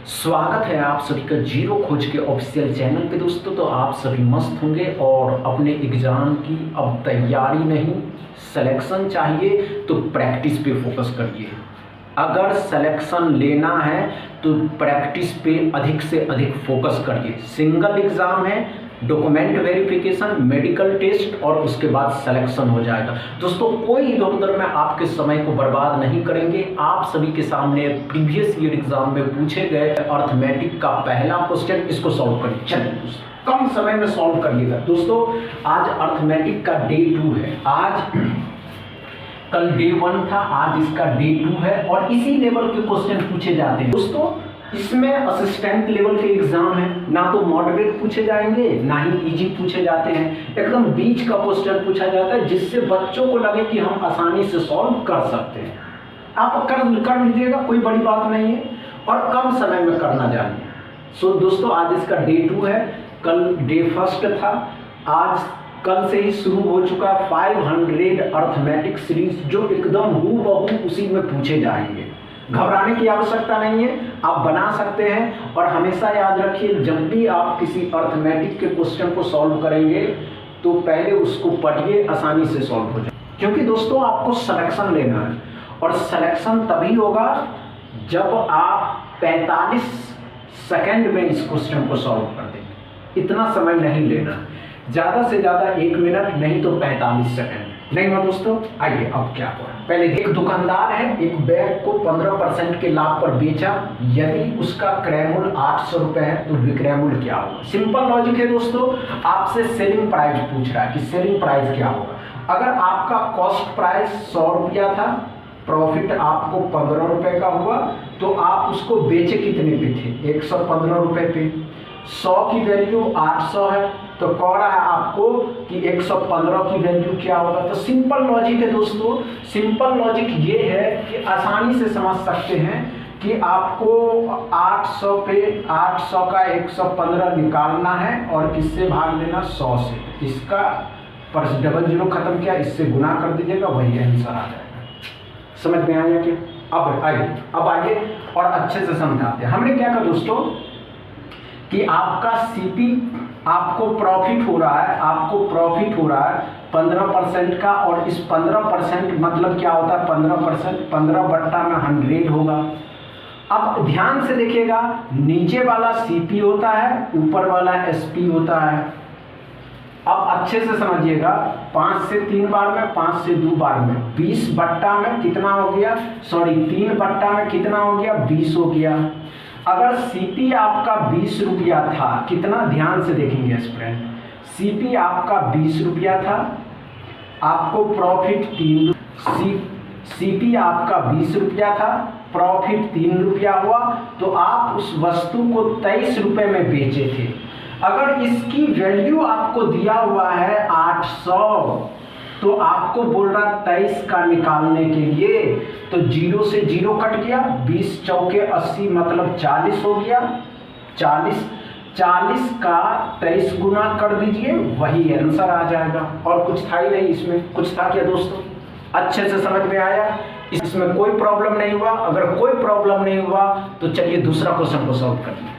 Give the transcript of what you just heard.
स्वागत है आप सभी का जीरो खोज के ऑफिशियल चैनल पे दोस्तों। तो आप सभी मस्त होंगे और अपने एग्ज़ाम की अब तैयारी नहीं, सिलेक्शन चाहिए तो प्रैक्टिस पे फोकस करिए। अगर सिलेक्शन लेना है तो प्रैक्टिस पे अधिक से अधिक फोकस करिए। सिंगल एग्ज़ाम है, डॉक्यूमेंट वेरिफिकेशन, मेडिकल टेस्ट और उसके बाद सिलेक्शन हो जाएगा। दोस्तों कोई इधर उधर में आपके समय को बर्बाद नहीं करेंगे। आप सभी के सामने प्रीवियस ईयर एग्जाम में पूछे गए अर्थमेटिक का पहला क्वेश्चन, इसको सॉल्व करिए। चलिए कम समय में सॉल्व करिएगा। दोस्तों आज अर्थमेटिक का डे 2 है। आज कल डे 1 था, आज इसका डे 2 है और इसी लेवल के क्वेश्चन पूछे जाते हैं। दोस्तों इसमें असिस्टेंट लेवल के एग्जाम है, ना तो मॉडरेट पूछे जाएंगे ना ही इजी पूछे जाते हैं, एकदम बीच का क्वेश्चन पूछा जाता है जिससे बच्चों को लगे कि हम आसानी से सॉल्व कर सकते हैं। आप कर लीजिएगा, कोई बड़ी बात नहीं है और कम समय में करना जानिए। सो दोस्तों आज इसका डे 2 है, कल डे 1 था। आज कल से ही शुरू हो चुका 500 अर्थमेटिक सीरीज जो एकदम हूबहू उसी में पूछे जाएंगे। घबराने की आवश्यकता नहीं है, आप बना सकते हैं। और हमेशा याद रखिए जब भी आप किसी अर्थमेटिक के क्वेश्चन को सॉल्व करेंगे तो पहले उसको पढ़िए, आसानी से सॉल्व हो जाए। क्योंकि दोस्तों आपको सिलेक्शन लेना है और सिलेक्शन तभी होगा जब आप 45 सेकंड में इस क्वेश्चन को सॉल्व कर देंगे। इतना समय नहीं लेना, ज़्यादा से ज़्यादा 1 मिनट, नहीं तो 45 सेकंड नहीं हुआ दोस्तों। आइए अब क्या हुआ। पहले एक दुकानदार है, एक बैग को 15% के लाभ पर बेचा। यदि उसका क्रय मूल्य 800 रुपये है तो विक्रय मूल्य क्या होगा। सिंपल लॉजिक है दोस्तों। आपसे सेलिंग प्राइस पूछ रहा है कि सेलिंग प्राइस क्या होगा। अगर आपका कॉस्ट प्राइस 100 रुपया था, प्रॉफिट आपको 15 रुपये का हुआ, तो आप उसको बेचे कितने पे थे? 115 रुपये पे। 100 की वैल्यू 800 है तो कह रहा है आपको कि 115 की वैल्यू क्या होगा। तो सिंपल लॉजिक है दोस्तों। सिंपल लॉजिक ये है कि आसानी से समझ सकते हैं कि आपको 800 पे 800 का 115 निकालना है और किससे भाग देना? 100 से। इसका पर डबल जीरो खत्म किया, इससे गुना कर दीजिएगा, वही आंसर आ जाएगा। समझ में आया क्या? अब आइए और अच्छे से समझाते हैं। हमने क्या कहा दोस्तों कि आपका सीपी आपको प्रॉफिट हो रहा है, 15% का। और इस 15% मतलब क्या होता है? 15% 15 बट्टा में 100 होगा। अब ध्यान से देखिएगा, नीचे वाला सीपी होता है, ऊपर वाला एसपी होता है। अब अच्छे से समझिएगा, 5 से 3 बार में, 5 से 2 बार में 20 बट्टा में कितना हो गया? 3 बट्टा में कितना हो गया? 20 हो गया। अगर सीपी आपका 20 रुपया था, कितना ध्यान से देखेंगे स्टूडेंट, सीपी आपका 20 रुपया था, आपको प्रॉफिट 3, सीपी आपका 20 रुपया था, प्रॉफिट 3 रुपया हुआ, तो आप उस वस्तु को 23 रुपये में बेचे थे। अगर इसकी वैल्यू आपको दिया हुआ है 800, तो आपको बोल रहा 23 का निकालने के लिए, तो 0 से 0 कट गया, 20 चौके 80 मतलब 40 हो गया। 40 का 23 गुना कर दीजिए, वही आंसर आ जाएगा। और कुछ था ही नहीं इसमें। कुछ था क्या दोस्तों? अच्छे से समझ में आया? इसमें कोई प्रॉब्लम नहीं हुआ? अगर कोई प्रॉब्लम नहीं हुआ तो चलिए दूसरा क्वेश्चन को सॉल्व करते हैं।